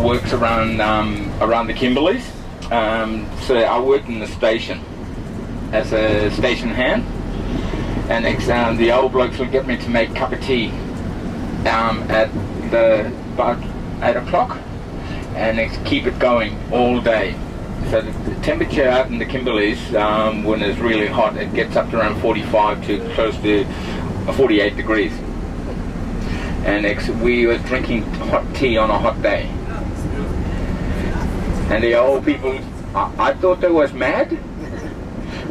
works around the Kimberleys. So I work in the station as a station hand, and the old blokes will get me to make a cup of tea at about 8 o'clock, and keep it going all day. So the temperature out in the Kimberleys, when it's really hot, it gets up to around 45 to close to 48 degrees. And we were drinking hot tea on a hot day. And the old people, I thought they was mad,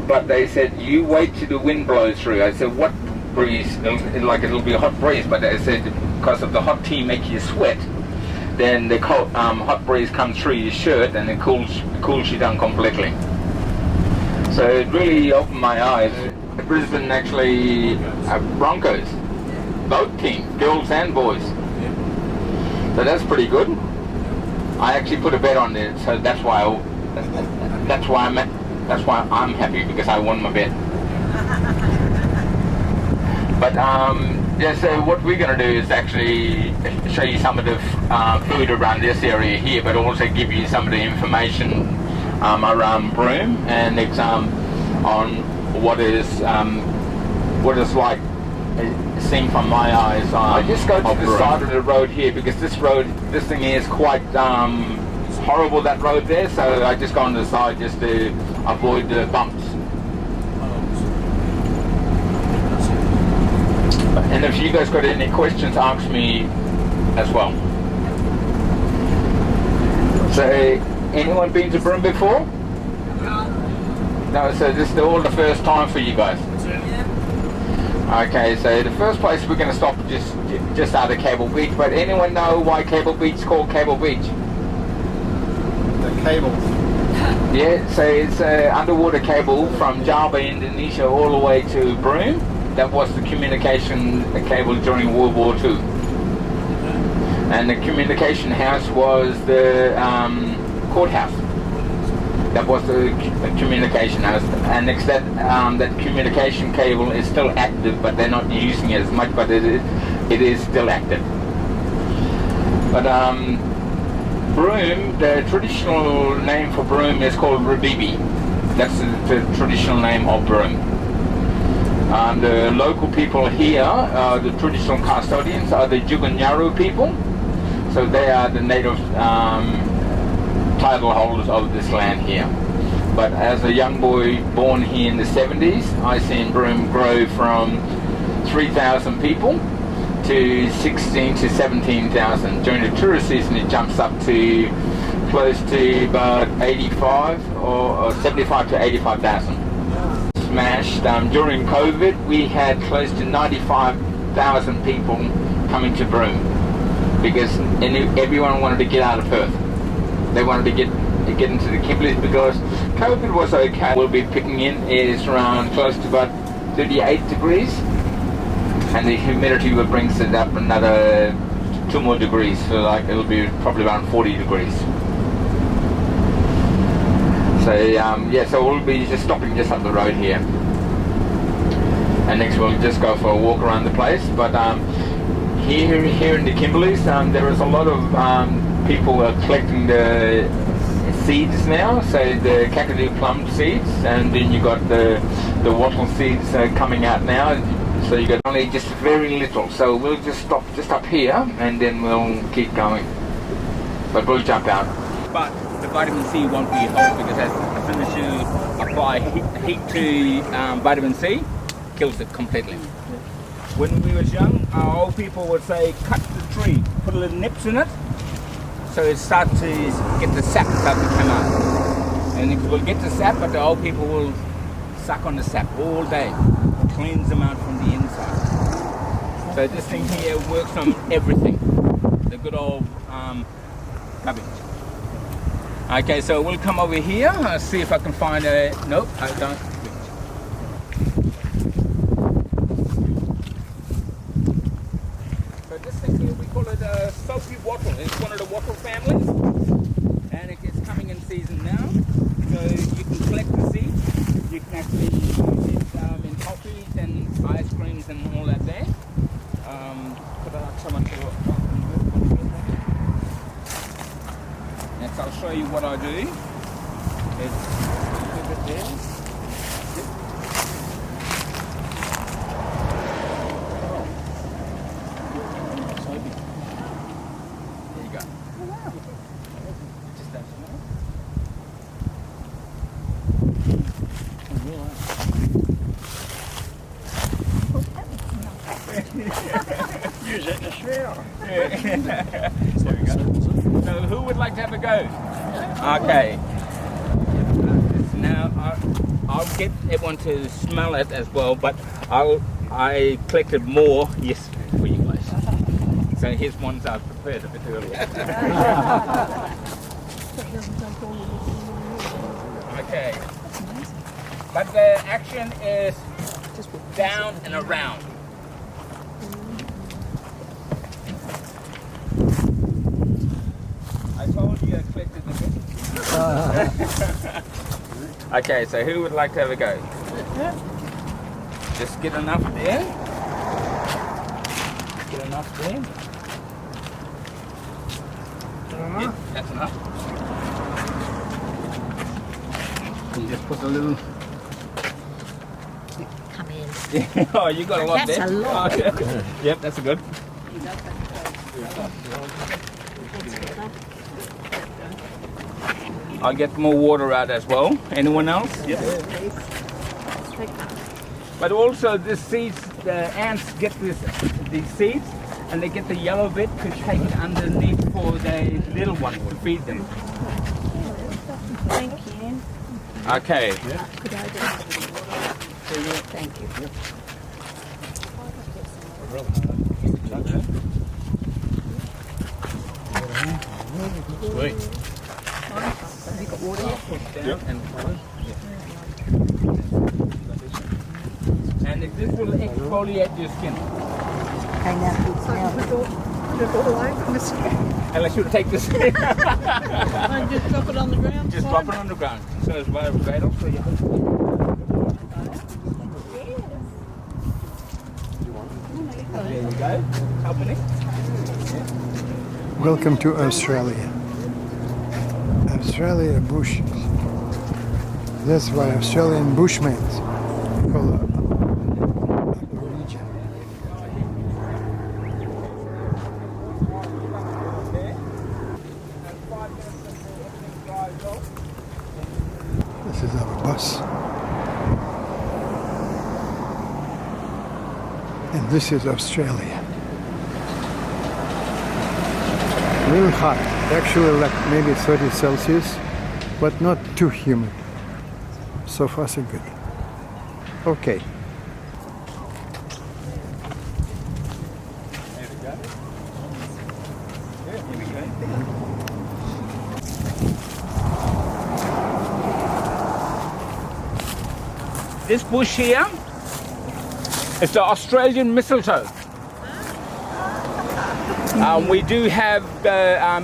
but they said, you wait till the wind blows through. I said, what breeze? It'll be a hot breeze, but they said, because of the hot tea make you sweat, then the cold, hot breeze comes through your shirt and it cools you down completely. So it really opened my eyes. Brisbane actually Broncos, both teams, girls and boys. So that's pretty good. I actually put a bet on it, so that's why I'm happy, because I won my bet. But yeah, so what we're going to do is actually show you some of the food around this area here, but also give you some of the information around Broome, and on what it's like seen from my eyes. I just go to the side of the road here, because this thing here is quite horrible, that road there, so I just go on the side just to avoid the bumps. And if you guys got any questions, ask me as well. So, anyone been to Broome before? No, so this is all the first time for you guys? Okay, so the first place we're going to stop just out of Cable Beach, but anyone know why Cable Beach is called Cable Beach? The cables. Yeah, so it's an underwater cable from Java, Indonesia, all the way to Broome. That was the communication cable during World War II. And the communication house was the courthouse. That was the communication house. And that communication cable is still active, but they're not using it as much, but it is still active. But Broome, the traditional name for Broome is called Rabibi. That's the traditional name of Broome. The local people here, the traditional custodians, are the Jugunyaru people. So they are the native title holders of this land here. But as a young boy born here in the 70s, I seen Broome grow from 3,000 people to 16 to 17,000. During the tourist season, it jumps up to close to about 85 or 75 to 85,000. Smashed. During COVID, we had close to 95,000 people coming to Broome, because everyone wanted to get out of Perth. They wanted to get into the Kimberleys, because COVID was okay. We'll be picking in is around close to about 38 degrees, and the humidity will bring it up another 2 more degrees, so like it'll be probably around 40 degrees. So yeah, so we'll be just stopping just up the road here, and next we'll just go for a walk around the place. But here in the Kimberleys, there is a lot of people are collecting the seeds now. So the Kakadu plum seeds, and then you got the wattle seeds coming out now. So you got only just very little. So we'll just stop just up here, and then we'll keep going. But we'll jump out. But the vitamin C won't be held, because as soon as you apply heat to vitamin C, kills it completely. When we was young, our old people would say, cut the tree, put a little nips in it, so it starts to get the sap start to come out. And it will get the sap, but the old people will suck on the sap all day, cleans them out from the inside. So this thing here works on everything. The good old cabbage. Okay, so we'll come over here, see if I can find a... Nope, I don't. So this thing here, we call it a soapy wattle. It's one of the wattle families, and it's coming in season now. So you can collect the seeds. You can actually use it in coffees and ice creams and all that there. Put a show you what I do. It's a bit there. There you go. Just that. Use it in the shower. There we go. So who would like to have a go? Okay. Now I'll get everyone to smell it as well, but I collected more, yes, for you guys. So here's ones I prepared a bit earlier. Okay. But the action is down and around. I told you I collected a bit. Okay, so who would like to have a go? Just get enough there. Get enough there. Yeah, that's enough. You just put a little. Come in. Oh, you got a lot That's there. a lot. Oh, yeah. Yep, that's good. I'll get more water out as well. Anyone else? Yep. But also the seeds, the ants get these seeds and they get the yellow bit to take it underneath for the little ones to feed them. Thank you. Okay. Thank you. Sweet. Have you got water yet? Yep. And this will exfoliate your skin. I know. Unless you take this. And just drop it on the ground. Just drop it on the ground. So it's biodegradable. So you There you go. Helping. Welcome to Australia. Australia bush. That's why Australian Bushmen call it Aborigine. This is our bus. And this is Australia. Really hot, actually like maybe 30 Celsius, but not too humid. So far so good. Okay. There we go. Yeah, here we go. This bush here is the Australian mistletoe. We do have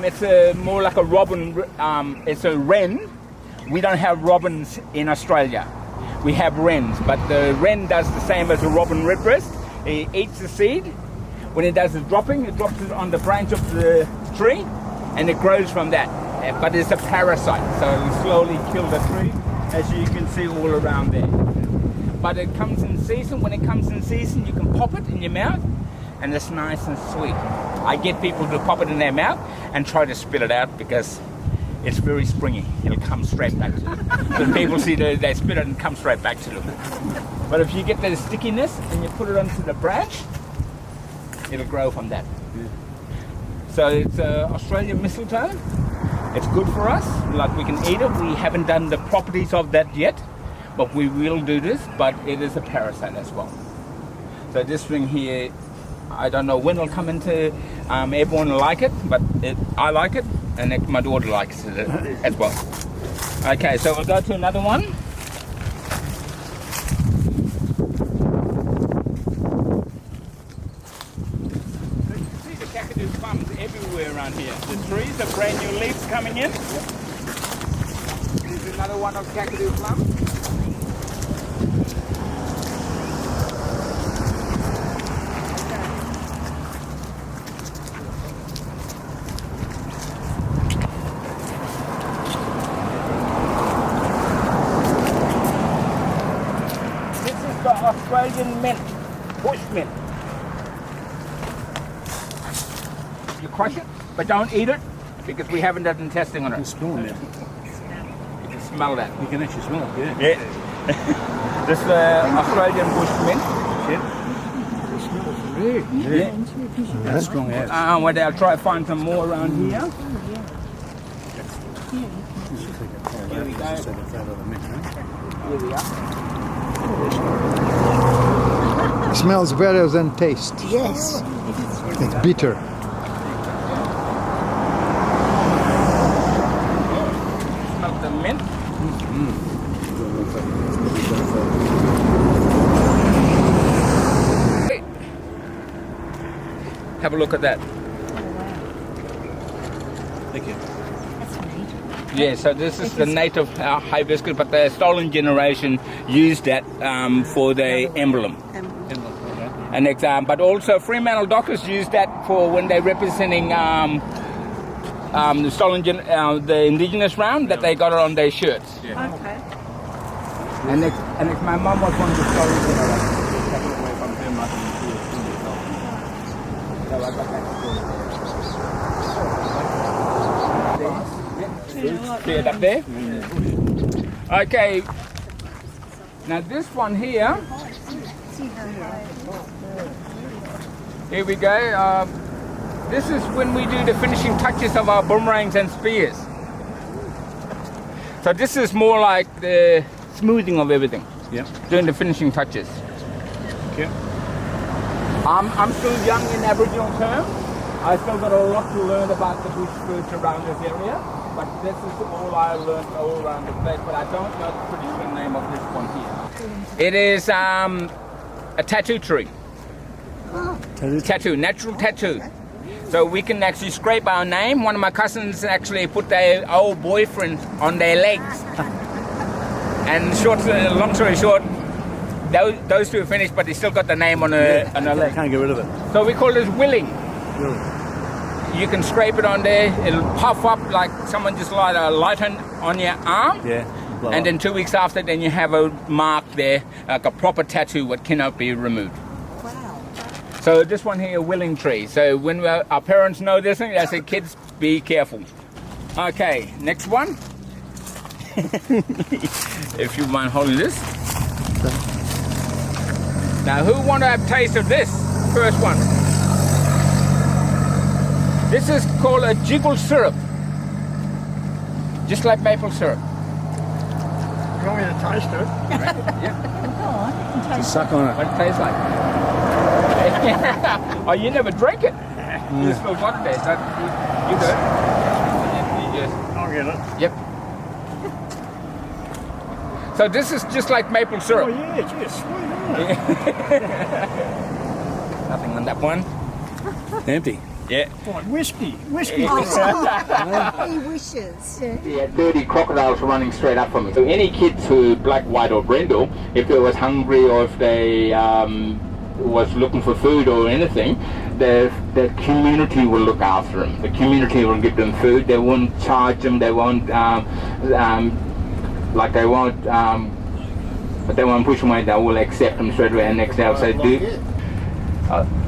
it's more like a robin. It's a wren. We don't have robins in Australia. We have wrens, but the wren does the same as a robin redbreast. It eats the seed. When it does the dropping, it drops it on the branch of the tree, and it grows from that. But it's a parasite, so it'll slowly kill the tree, as you can see all around there. But it comes in season. When it comes in season, you can pop it in your mouth, and it's nice and sweet. I get people to pop it in their mouth and try to spit it out because it's very springy. It'll come straight back to them. So people see they spit it and come straight back to them. But if you get the stickiness and you put it onto the branch, it'll grow from that. So it's Australian mistletoe. It's good for us. Like, we can eat it. We haven't done the properties of that yet, but we will do this. But it is a parasite as well. So this thing here, I don't know when it'll come into, everyone will like it, but I like it, and my daughter likes it as well. Okay, so we'll go to another one. See the kakadu plums everywhere around here. The trees, the brand new leaves coming in. Here's another one of kakadu plums. Australian mint, bush mint. You crush it, but don't eat it because we haven't done testing on You can it. smell it now. You can smell that. You can actually smell it, yeah. Yeah. This is Australian bush mint. Yeah. That's strong as. Well, I'll try to find some more around here. Here we go. So the fat of the mint, huh? Here we are. Smells better than taste. Yes. It's bitter. Smell the mint. Have a look at that. Thank you. Yeah, so this is the native hibiscus, but the stolen generation used that for the emblem. And but also Fremantle Dockers use that for when they're representing the stolen the indigenous round that they got it on their shirts. Okay. And it's my mum was one of the stolen generation. So I got that. See it up there? Okay. Now this one here. Here we go. This is when we do the finishing touches of our boomerangs and spears. So this is more like the smoothing of everything. Yeah. Doing the finishing touches. Okay. I'm still young in Aboriginal terms. I still got a lot to learn about the bush foods around this area. But this is all I learned all around the place. But I don't know the traditional name of this one here. It is a tattoo tree. Tattoo, natural tattoo. So we can actually scrape our name. One of my cousins actually put their old boyfriend on their legs. And long story short, those two are finished, but they still got the name on their leg. Can't get rid of it. So we call this willing. Really? You can scrape it on there. It'll puff up like someone just light a light on your arm. Yeah. Blow And up. then 2 weeks after, then you have a mark there, like a proper tattoo, what cannot be removed. Wow. So this one here, willing tree. So when our parents know this thing, they say, kids, be careful. Okay, next one. If you mind holding this. Now, who want to have a taste of this? First one. This is called a jiggle syrup. Just like maple syrup. You want me to taste it? Yeah. Just suck on What it. it tastes like. Oh, you never drink it? You still got there. So you good. You just, I'll get it. yep. So this is just like maple Oh syrup. yeah, it's sweet, isn't Nothing on that one. it? Empty. Yeah. Like whiskey. Whiskey. He wishes. Yeah, 30 crocodiles running straight up from me. So any kids who, black, white or brindle, if they was hungry or if they was looking for food or anything, the community will look after them. The community will give them food. They won't charge them. They won't but they won't push them away. They will accept them straight away. And next day I'll say,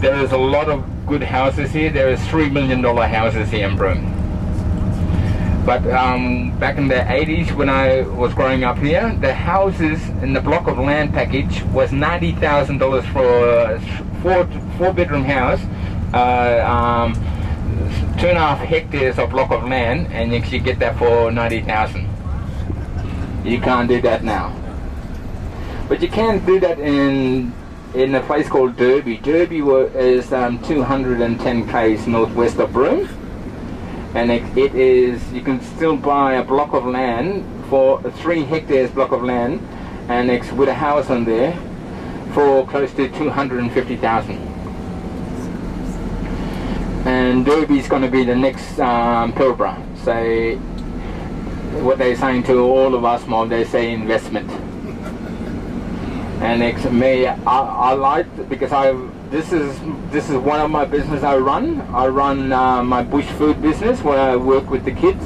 there is a lot of good houses here. There is $3 million houses here in Broome. But back in the 80s when I was growing up here, the houses in the block of land package was $90,000 for a four-bedroom house, 2.5 hectares of block of land, and you can get that for $90,000. You can't do that now. But you can do that in a place called Derby. Derby is 210 k's northwest of Broome, and it is, you can still buy a block of land for 3 hectares block of land, and it's with a house on there for close to 250,000. And Derby's going to be the next Pilbara. So what they're saying to all of us, Mom, they say investment. And it's me, I like, because this is one of my business I run. I run my bush food business where I work with the kids,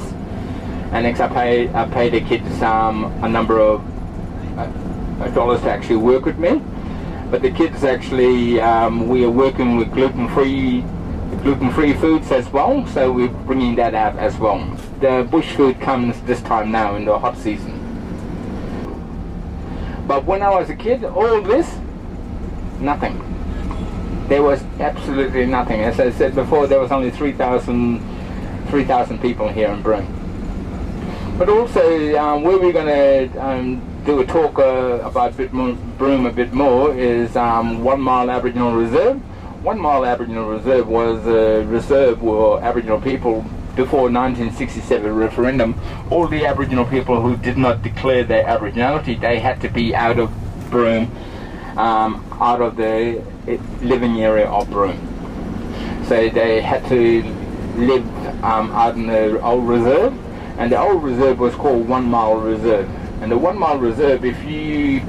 and I pay the kids a number of dollars to actually work with me. But the kids actually, we are working with gluten-free foods as well, so we're bringing that out as well. The bush food comes this time now in the hot season. But when I was a kid, all this, nothing. There was absolutely nothing. As I said before, there was only 3,000 people here in Broome. But also, where we're going to do a talk about Broome a bit more is 1 Mile Aboriginal Reserve. 1 Mile Aboriginal Reserve was a reserve where Aboriginal people, before 1967 referendum, all the Aboriginal people who did not declare their Aboriginality, they had to be out of Broome, out of the living area of Broome. So they had to live out in the old reserve, and the old reserve was called 1 Mile Reserve. And the 1 Mile Reserve, if you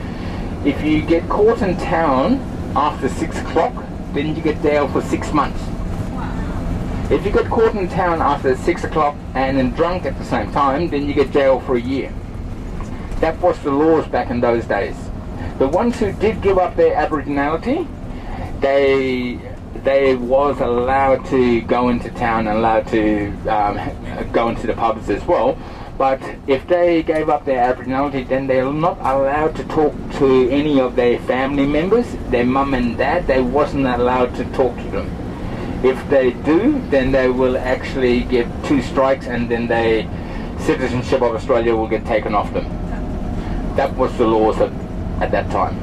get caught in town after 6 o'clock, then you get jail for 6 months. If you get caught in town after 6 o'clock and then drunk at the same time, then you get jail for a year. That was the laws back in those days. The ones who did give up their Aboriginality, they was allowed to go into town and allowed to go into the pubs as well. But if they gave up their Aboriginality, then they're not allowed to talk to any of their family members, their mum and dad. They wasn't allowed to talk to them. If they do, then they will actually get 2 strikes, and then the citizenship of Australia will get taken off them. That was the laws at that time.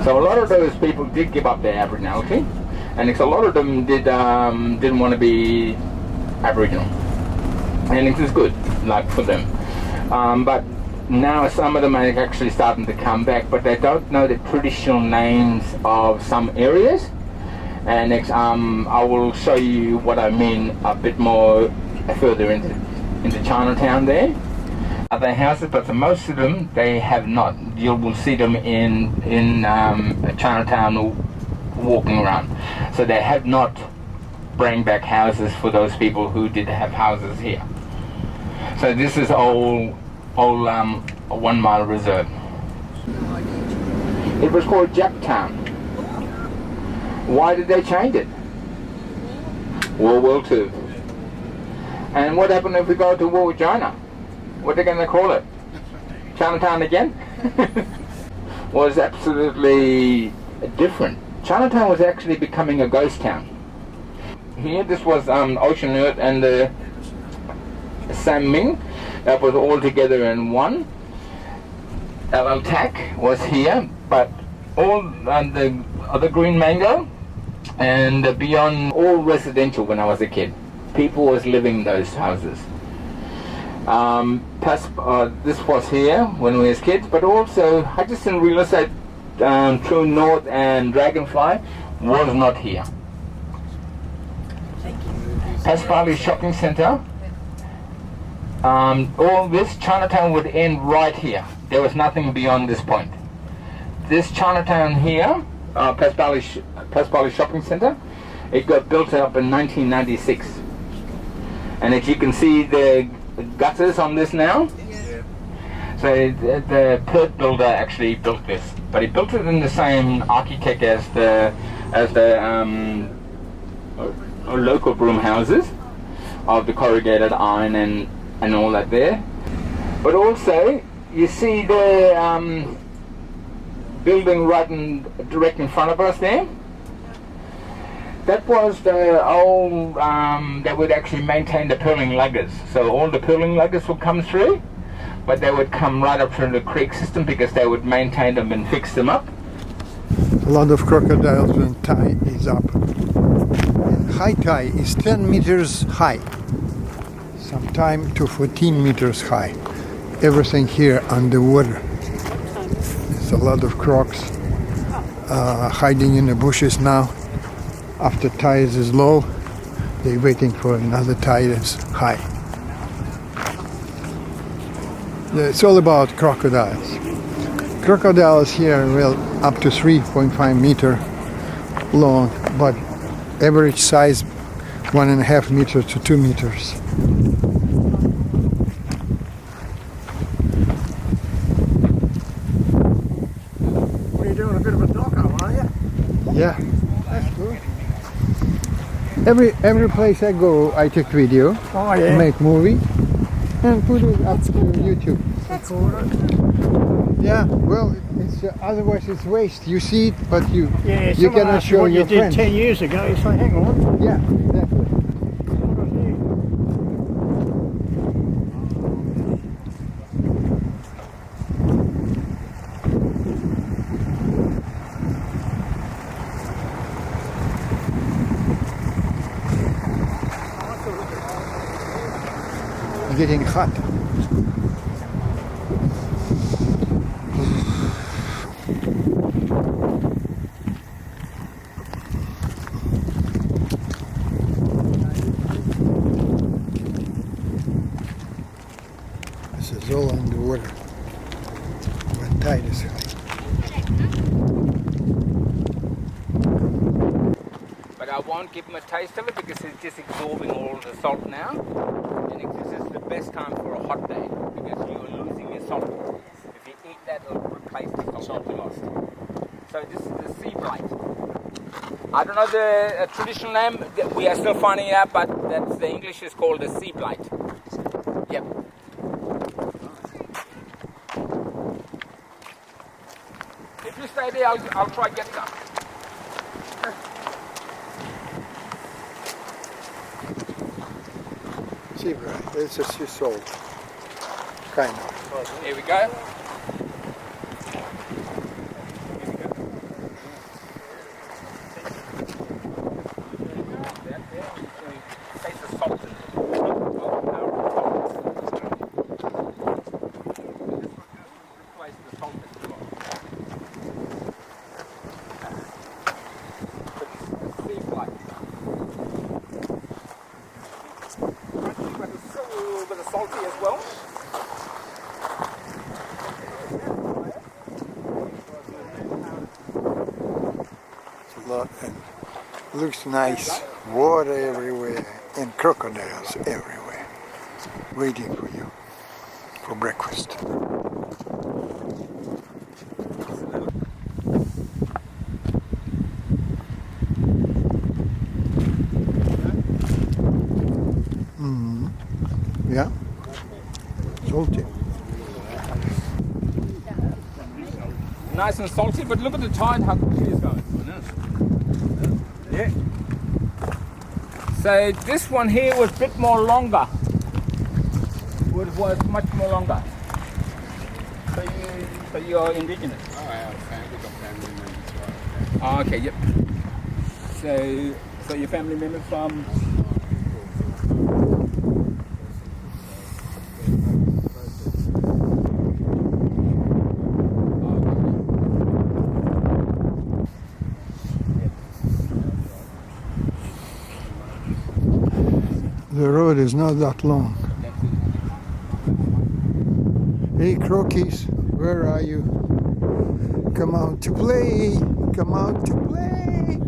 So a lot of those people did give up their Aboriginality, and a lot of them didn't want to be Aboriginal, and it was good, like, for them. But now some of them are actually starting to come back, but they don't know the traditional names of some areas. And next, I will show you what I mean a bit more further into Chinatown there. Other houses, but for most of them, they have not. You will see them in Chinatown walking around. So they have not bring back houses for those people who did have houses here. So this is all 1 Mile Reserve. It was called Jacktown. Why did they change it? World War II. And what happened if we go to war with China? What are they going to call it? Chinatown again? Was absolutely different. Chinatown was actually becoming a ghost town. Here, this was Ocean Earth and the Sam Ming. That was all together in one. LL Tac was here, but all the other Green Mango and beyond, all residential when I was a kid. People was living in those houses. This was here when we was kids, but also Hutchison Real Estate, True North and Dragonfly was not here. Pasquale Shopping Centre, all this Chinatown would end right here. There was nothing beyond this point. This Chinatown here, Pasquale Shopping Centre, it got built up in 1996. And as you can see the gutters on this now. So the Perth builder actually built this, but he built it in the same architect as the local Broome houses of the corrugated iron and all that there. But also you see the building right direct in front of us there. That was the old, that would actually maintain the purling luggers. So all the purling luggers would come through, but they would come right up through the creek system because they would maintain them and fix them up. A lot of crocodiles when tide is up. And high tide is 10 meters high, sometime to 14 meters high. Everything here underwater. There's a lot of crocs hiding in the bushes now. After tide is low, they're waiting for another tide that's high. It's all about crocodiles. Crocodiles here will up to 3.5 meter long, but average size 1.5 meter to 2 meters. What are you doing? A bit of a Every place I go, I take video, Oh yeah. make movie, and put it up to YouTube. That's Yeah, well, it's otherwise it's waste. You see it, but you Yeah, you someone cannot asked you show what your you did friends. 10 years ago. You say, hang on. Yeah, exactly. It's getting hot. This is all underwater when tide is high. But I won't give them a taste of it because it's just absorbing all the salt now. And this is the best time for a hot day because you're losing your salt. If you eat that, it'll replace the salt you lost. So this is the sea blight. I don't know the traditional name. We are still finding out, but that's the English is called the sea blight. Yep. If you stay there, I'll try to get some. Sea bright. It's a sea salt, kind of. Here we go. Taste the salt in it. Replace the salt as well. Sea blight. Crunchy, but it's still a little bit of salty as well. It's a lot and looks nice. Water everywhere and crocodiles everywhere, waiting for you for breakfast. Yeah, salty. Nice and salty, but look at the tide, how quickly it's going. Yeah. So this one here was a bit more longer. Was much more longer. So you're indigenous. Oh, our family got family members, right? Oh, okay, yep. So your family members from? The road is not that long. Hey croakies, where are you? Come out to play! Come out to play!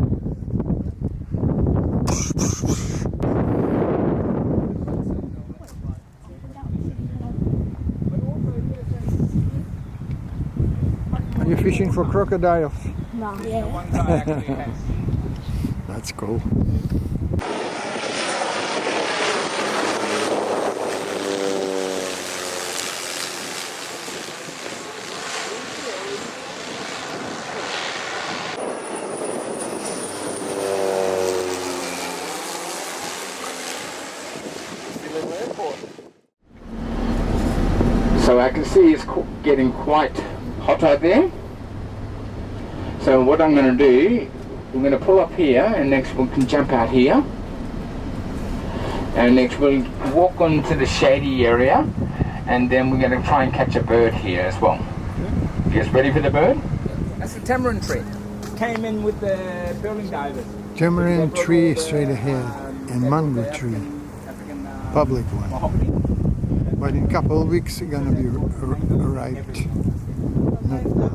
Are you fishing for crocodiles? One guy actually has. That's cool. So I can see it's getting quite hot out there. So what I'm going to do, we're going to pull up here and next we can jump out here. And next we'll walk onto the shady area and then we're going to try and catch a bird here as well. You guys ready for the bird? That's the tamarind tree. Came in with the building divers. Tamarind tree straight ahead and mango tree, public one. Mahogany. But in a couple of weeks it's gonna be arrived. Not now.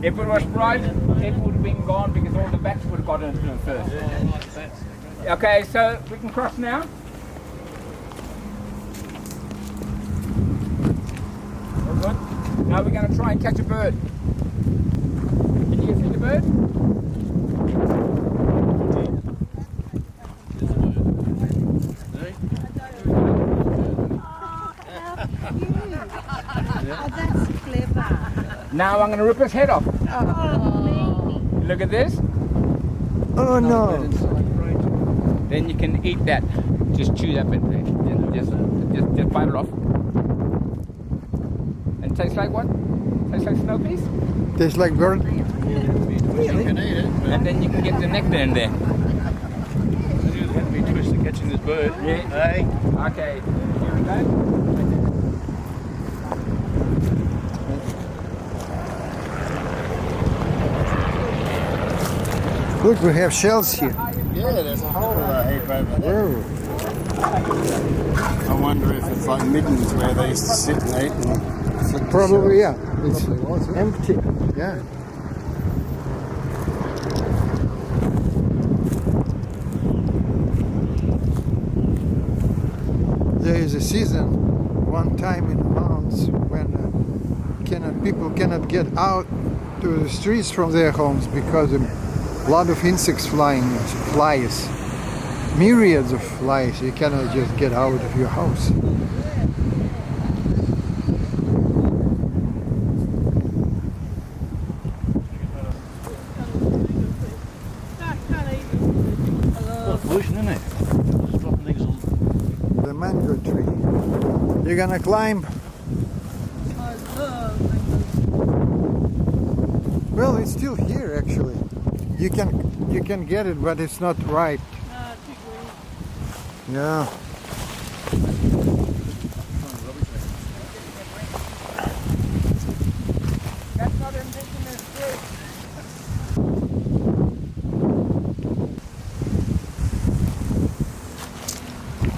If it was bright, it would have been gone because all the bats would have got into it first. Okay, so we can cross now. All good. Now we're going to try and catch a bird. Can you see the bird? Now I'm going to rip his head off. Look at this. Oh no! Then you can eat that. Just chew that bit there. Just bite it off. And tastes like what? Tastes like snow peas? Tastes like bird. You can eat it, but And then you can get the nectar in there. You're going to be twisted catching this bird. Yeah. Hey? Okay, here we go. Look, we have shells here. yeah, there's a whole heap over there. Whoa. I wonder if it's like middens where they used to sit and eat and flick the Probably, shells. yeah. It's Probably was, yeah. empty. Yeah. There is a season, one time in the mountains, when people cannot get out to the streets from their homes because a lot of insects flies, myriads of flies. You cannot just get out of your house. Pollution, isn't it? Just dropping things on. The mango tree. You're gonna climb? Well, it's still here actually. You can get it, but it's not ripe. Yeah. That's not indigenous fruit.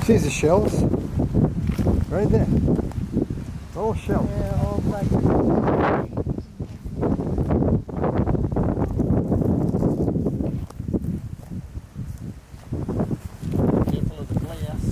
See the shells? Right there. All shells. Yeah, all like Careful of the glass.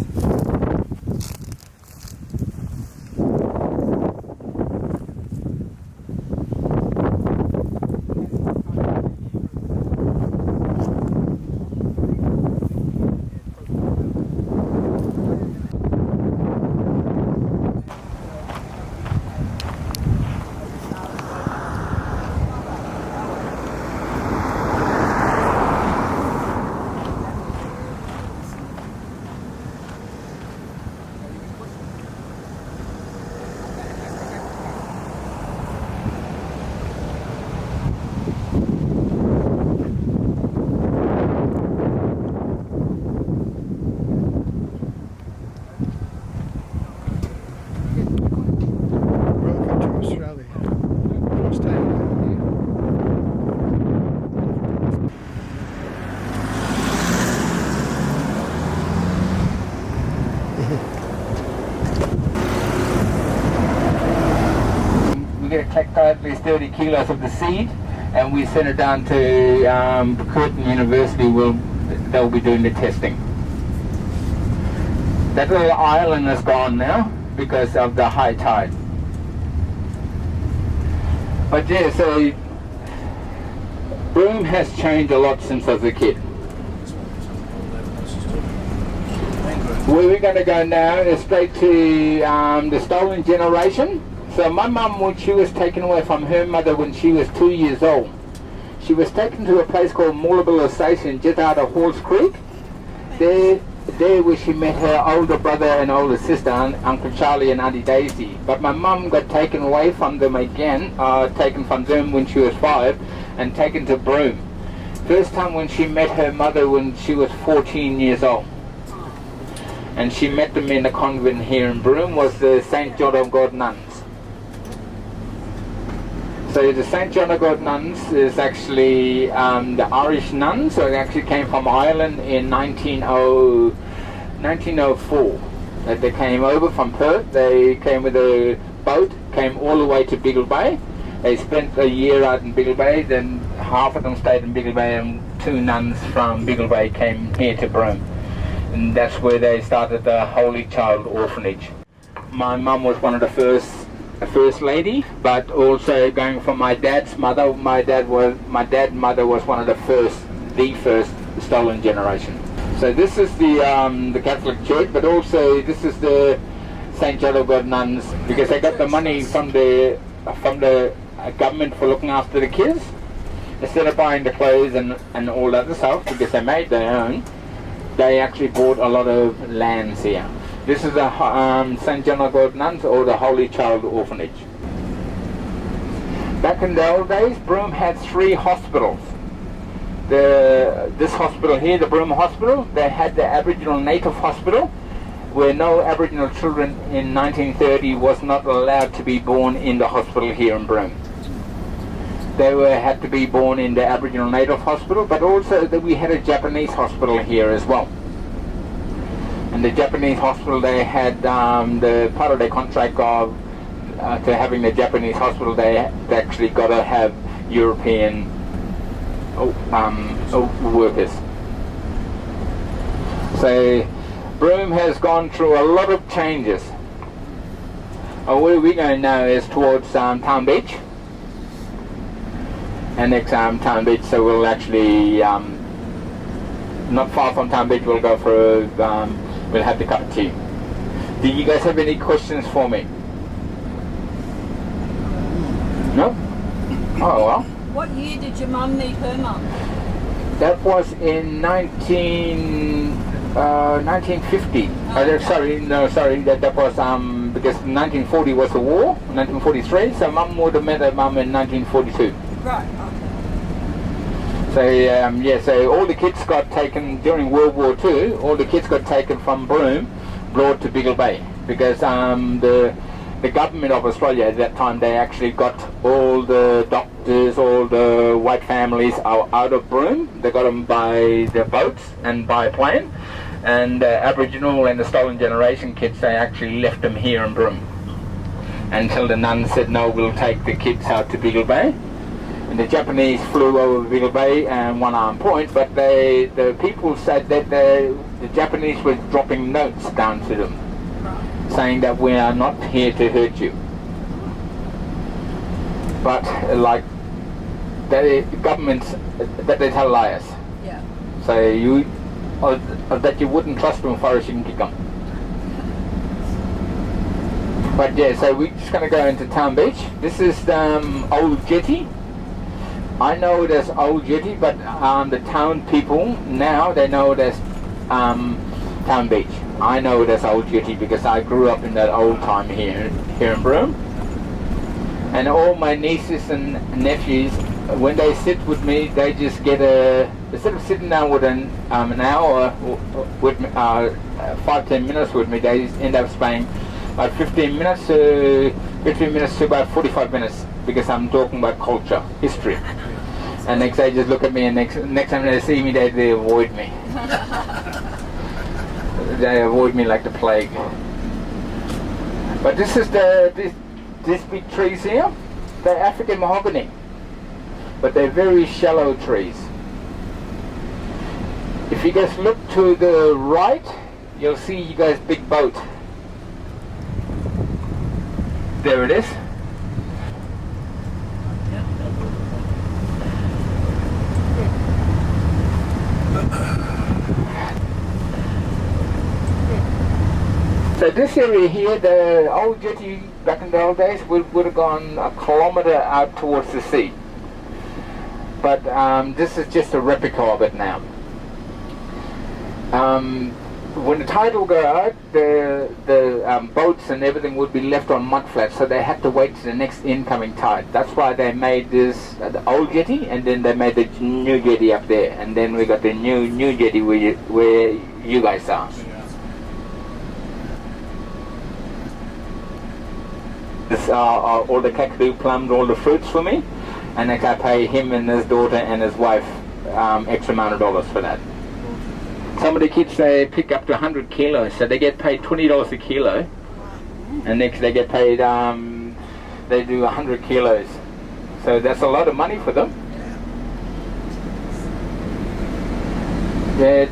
Welcome to Australia. First time. We get at least 30 kilos of the seed, and we send it down to Curtin University. They'll be doing the testing. That little island is gone now because of the high tide. But yeah, so Broome has changed a lot since I was a kid. Where we're going to go now is straight to the stolen generation. So my mum, when she was taken away from her mother when she was 2 years old, she was taken to a place called Moolabilla Station just out of Halls Creek. There where she met her older brother and older sister, Uncle Charlie and Auntie Daisy. But my mum got taken away from them again, taken from them when she was 5 and taken to Broome. First time when she met her mother when she was 14 years old. And she met them in a convent here in Broome, was the St. John of God nuns. So the St. John of God nuns is actually the Irish nuns. So it actually came from Ireland in 1904. That they came over from Perth. They came with a boat, came all the way to Biggle Bay. They spent a year out in Biggle Bay, then half of them stayed in Biggle Bay, and 2 nuns from Biggle Bay came here to Broome. And that's where they started the Holy Child Orphanage. My mum was one of the first lady, but also going from my dad's mother. My dad's mother was one of the first stolen generation. So this is the Catholic Church, but also this is the St. John of God nuns, because they got the money from the government for looking after the kids. Instead of buying the clothes and all that other stuff, because they made their own, they actually bought a lot of lands here. This is the St. John of God Nuns, or the Holy Child Orphanage. Back in the old days, Broome had 3 hospitals. This hospital here, the Broome Hospital, they had the Aboriginal Native Hospital, where no Aboriginal children in 1930 was not allowed to be born in the hospital here in Broome. They had to be born in the Aboriginal Native Hospital, but also that we had a Japanese hospital here as well. And the Japanese hospital, they had the part of their contract of to having the Japanese hospital, they actually got to have European workers. So Broome has gone through a lot of changes. Where we're going now is towards Town Beach. And next Town Beach, so we'll actually not far from Town Beach. We'll go for we'll have the cup of tea. Do you guys have any questions for me? No? Oh well. What year did your mum meet her mum? That was in 1950. Sorry. That was because 1940 was the war, 1943. So Mum would have met her mum in 1942. Right. So so all the kids got taken during World War II. All the kids got taken from Broome, brought to Biggle Bay, because the government of Australia at that time, they actually got all the doctors, all the white families out of Broome. They got them by the boats and by plane, and the Aboriginal and the Stolen Generation kids, they actually left them here in Broome until the nuns said no, we'll take the kids out to Biggle Bay. And the Japanese flew over Biggle Bay and One Arm Point, but the people said that the Japanese were dropping notes down to them, saying that we are not here to hurt you. But like the governments, that they tell liars. Yeah. So that you wouldn't trust them as far as you can kick them. But yeah, so we're just going to go into Town Beach. This is Old Jetty. I know it as Old Jetty, but the town people now, they know it as Town Beach. I know it as Old Jetty because I grew up in that old time here in Broome. And all my nieces and nephews, when they sit with me, they just get instead of sitting down with an hour with me, 5-10 minutes with me, they end up spending about 15 minutes to about 45 minutes, because I'm talking about culture, history. And next they just look at me, and next time they see me, they avoid me. They avoid me like the plague. But this is these big trees here. They're African mahogany, but they're very shallow trees. If you guys look to the right, you'll see you guys big boat. There it is. So this area here, the old jetty back in the old days would have gone a kilometre out towards the sea. But this is just a replica of it now. When the tide will go out, the boats and everything would be left on mud flats, so they had to wait to the next incoming tide. That's why they made this the old jetty, and then they made the new jetty up there, and then we got the new jetty where you guys are. This all the Kakadu plumbed all the fruits for me, and I pay him and his daughter and his wife extra amount of dollars for that. Some of the kids, they pick up to 100 kilos, so they get paid $20 a kilo, and next they get paid, they do 100 kilos. So that's a lot of money for them. Yeah.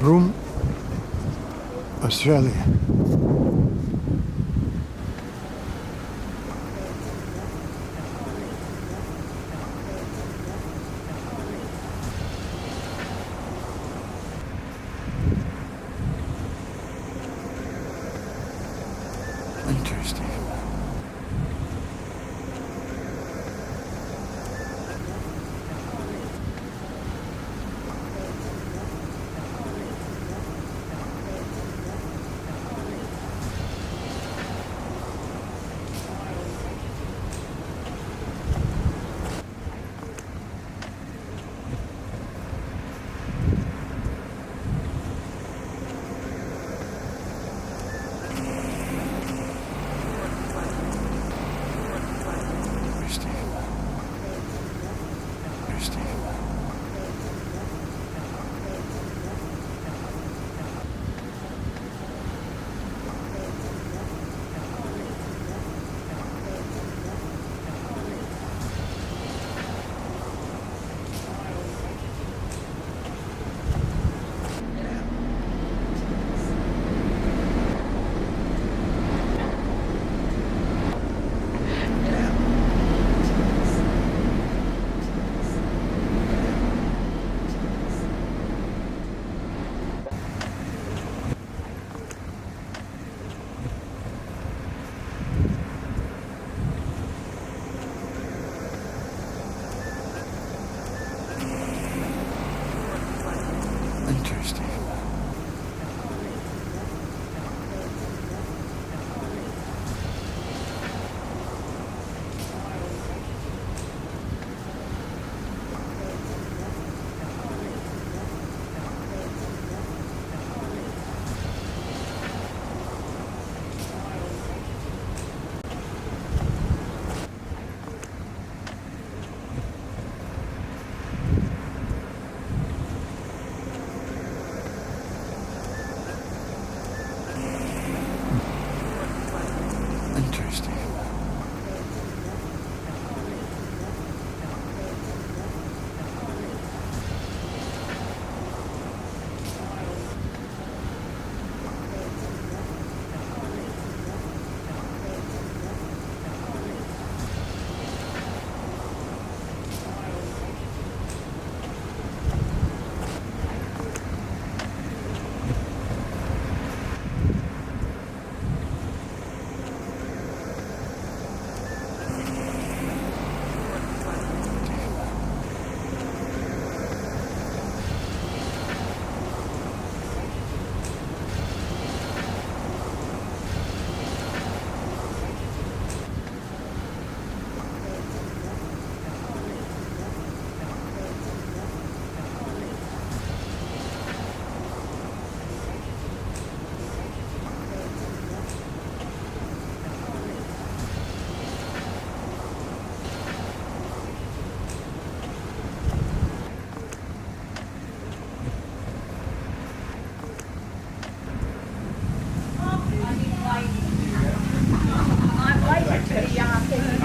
Broome, Australia. Interesting. Interesting. Interesting.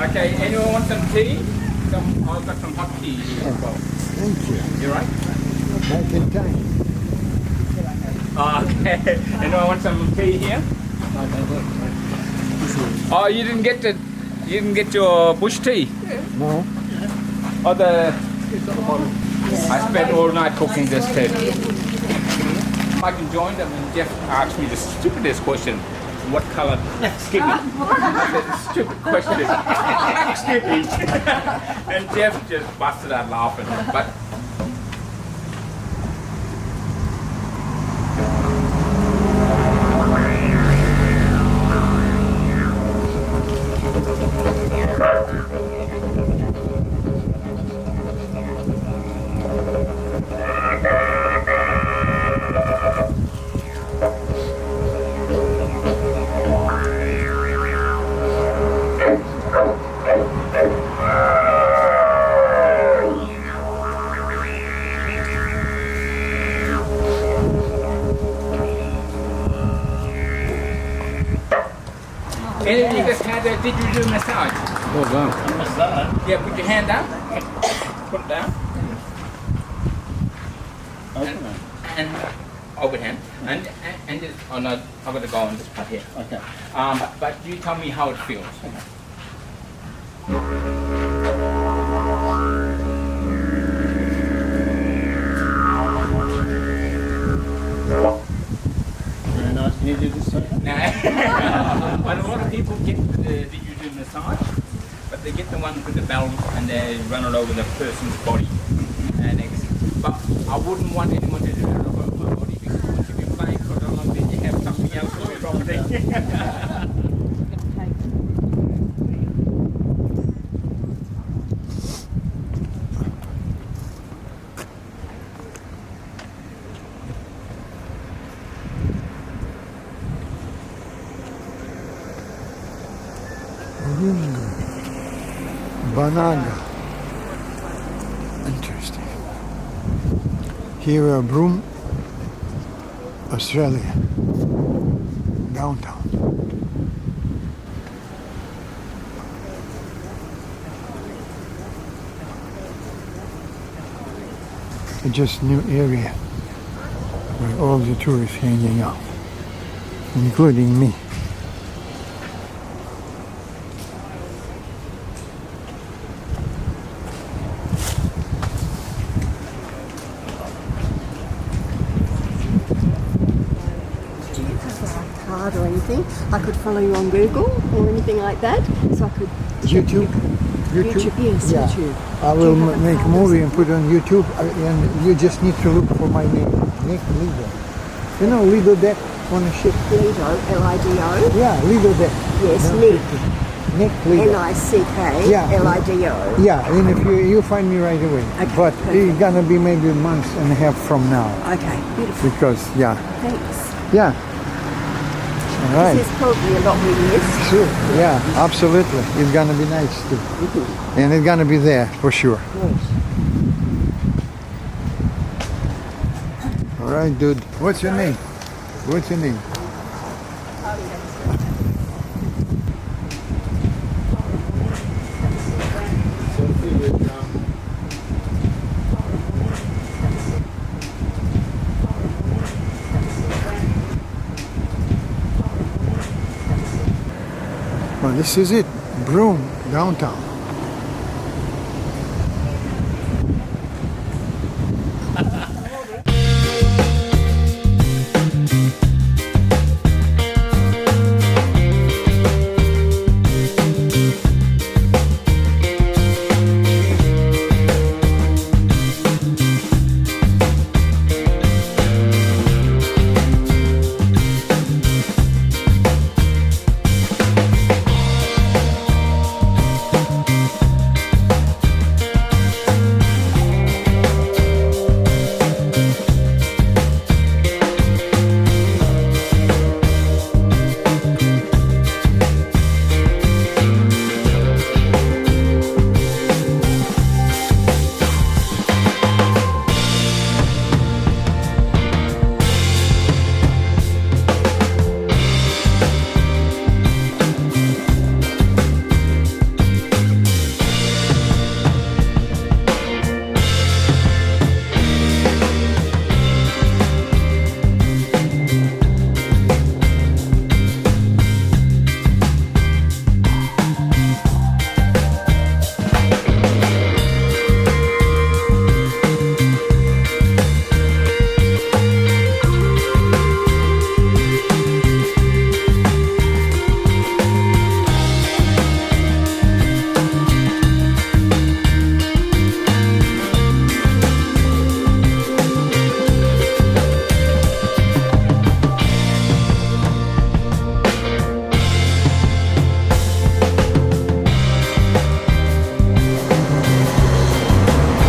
Okay, anyone want some tea? I've got some hot tea here as well. Thank you. You right? Back in time. Okay. Anyone want some tea here? Oh, you didn't get your bush tea? No. Oh, I spent all night cooking this tea. I can join them and Jeff asked me the stupidest question. What color skin? Stupid question. Excuse me. And Jeff just busted out laughing. But and you just had did you do a massage? Well done. Yeah, put your hand down. Put it down. Open it. And overhand, and just, oh no, I'm gonna go on this part here. Okay. But you tell me how it feels. Very nice. Can you do this? But a lot of people get the you do massage, but they get the one with the belt and they run it over the person's body. But I wouldn't want anyone to do it over my body because once you've been playing for so long, then you have something else on your property. Banaga. Interesting. Here are Broome, Australia. Downtown. It's just new area where all the tourists hanging out, including me. Card or anything. I could follow you on Google or anything like that. So I could YouTube? YouTube, yes, Yeah. YouTube. I Do will you have a make a card? movie and put it on YouTube, and you just need to look for my name, Nick Lido. You know Lido deck on a ship? Lido, L-I-D-O. Yeah, Lido deck. Yes, No, Nick. Nick Lido. N-I-C-K, Yeah. L-I-D-O. Yeah, and if you find me right away. Okay, But perfect. it's gonna be maybe a month and a half from now. Okay, beautiful. Because, yeah. Thanks. Yeah. All right. There's probably a lot we missed. Sure. Yeah, absolutely. It's gonna be nice too. And it's gonna be there for sure. All right, dude. What's your name? What's your name? Well, this is it. Broome, downtown.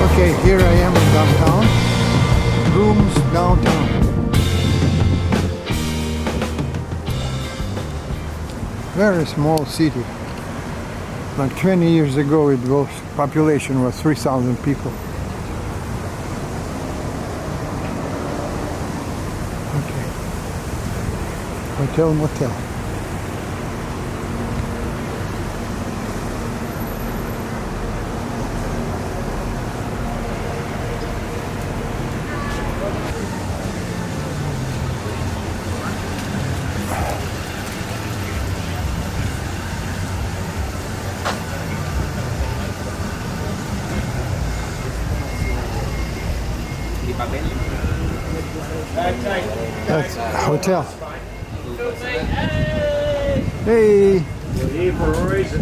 Okay, here I am in downtown. Broome's downtown. Very small city. Like 20 years ago, it was population was 3,000 people. Okay. Hotel, motel. That's hotel. Hey! We're here for a reason.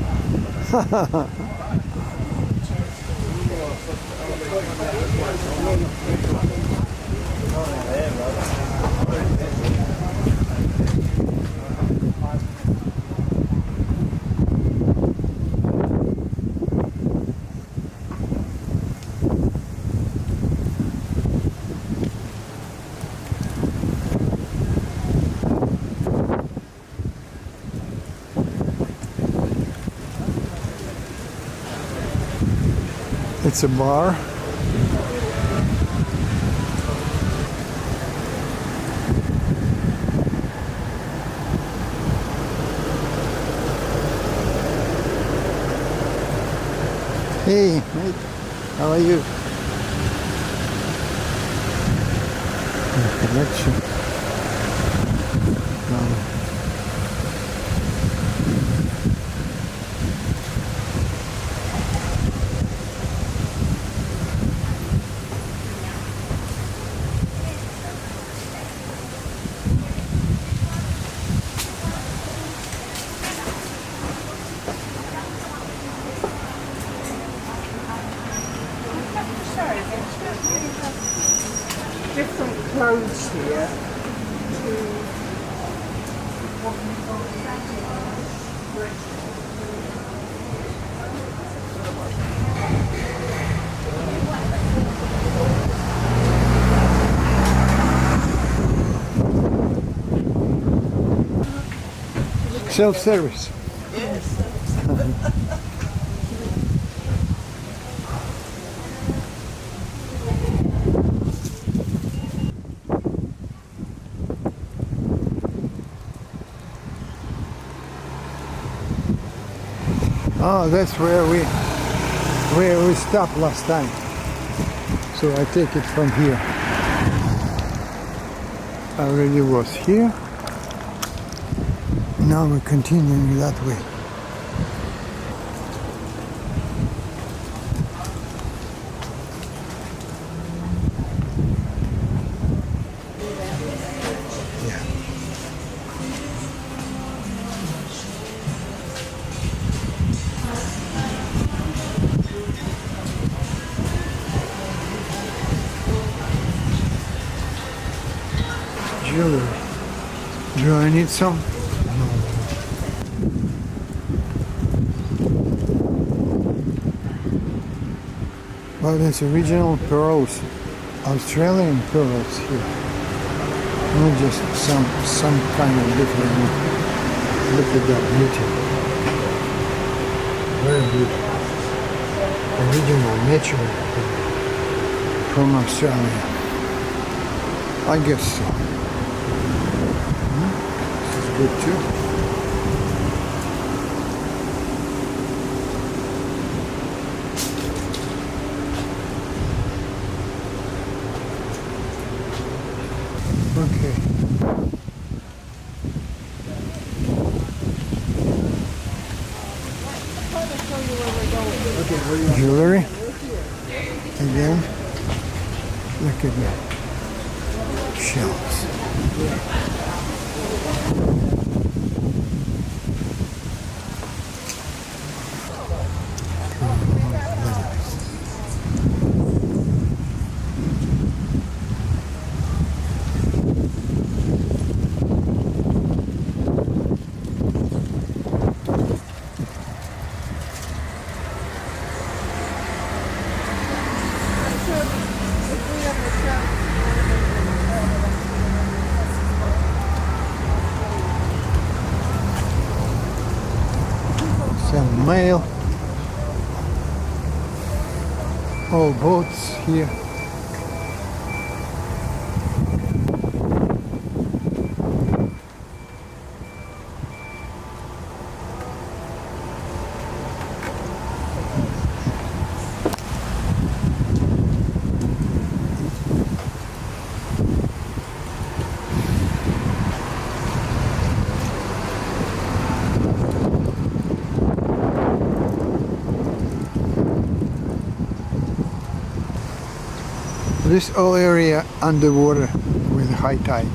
It's a bar. Hey, mate, how are you? Connection. Different clothes here. Self-service. Oh, that's where we stopped last time. So I take it from here. I already was here. Now we're continuing that way. Jewelry. Do I need some? No. Well, there's original pearls, Australian pearls here. Not just some kind of different. Look at that beauty. Very beautiful. Original, natural from Australia. I guess so. This is good too. Okay. Jewelry. Again. Look at that. Shells. Some mail. All boats here. This whole area underwater with high tide.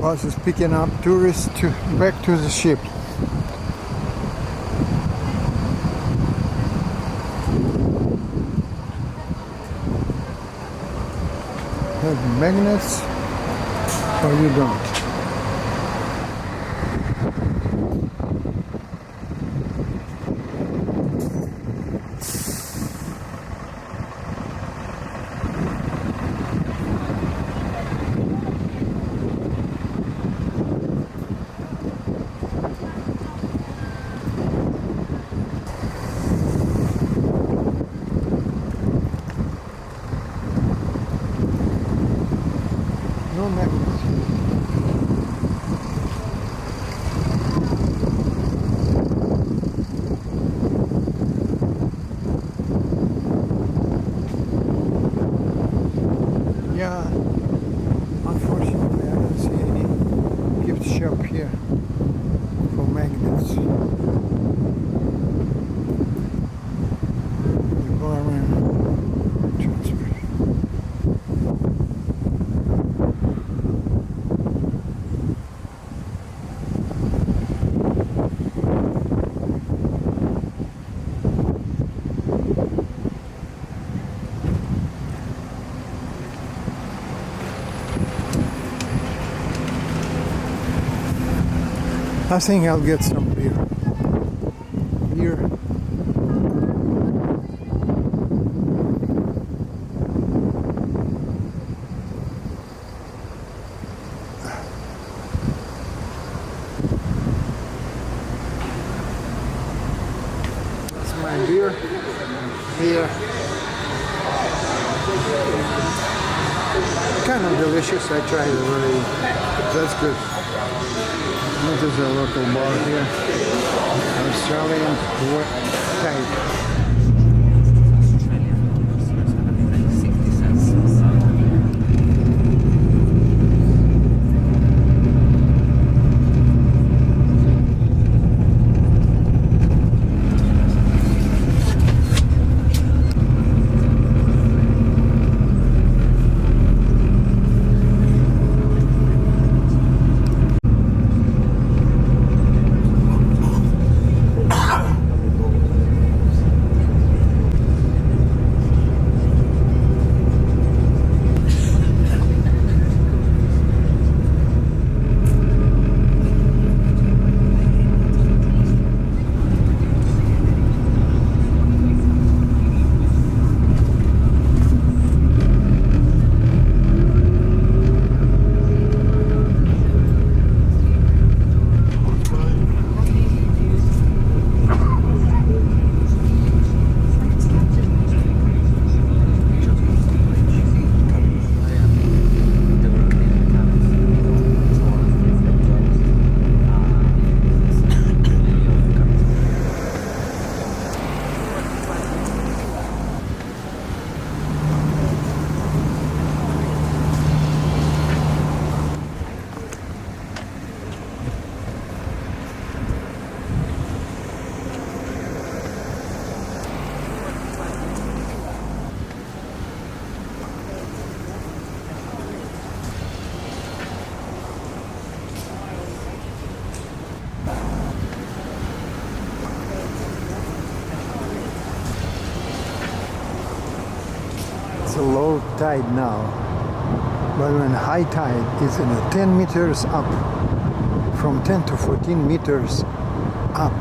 Bus is picking up tourists back to the ship. Have magnets or you don't? No magnets. Yeah, unfortunately I don't see any gift shop here for magnets. Environment transfer. I think I'll get some beer. Beer. That's my beer. Here. Kind of delicious. I tried it already. That's good. This is a local bar here, Australian type. It's a low tide now, but when high tide is in 10 meters up, from 10 to 14 meters up.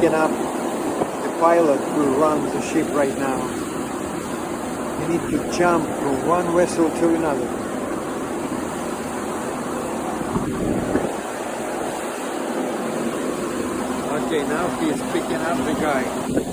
picking up the pilot who runs the ship right now. We need to jump from one vessel to another. Okay, now he is picking up the guy.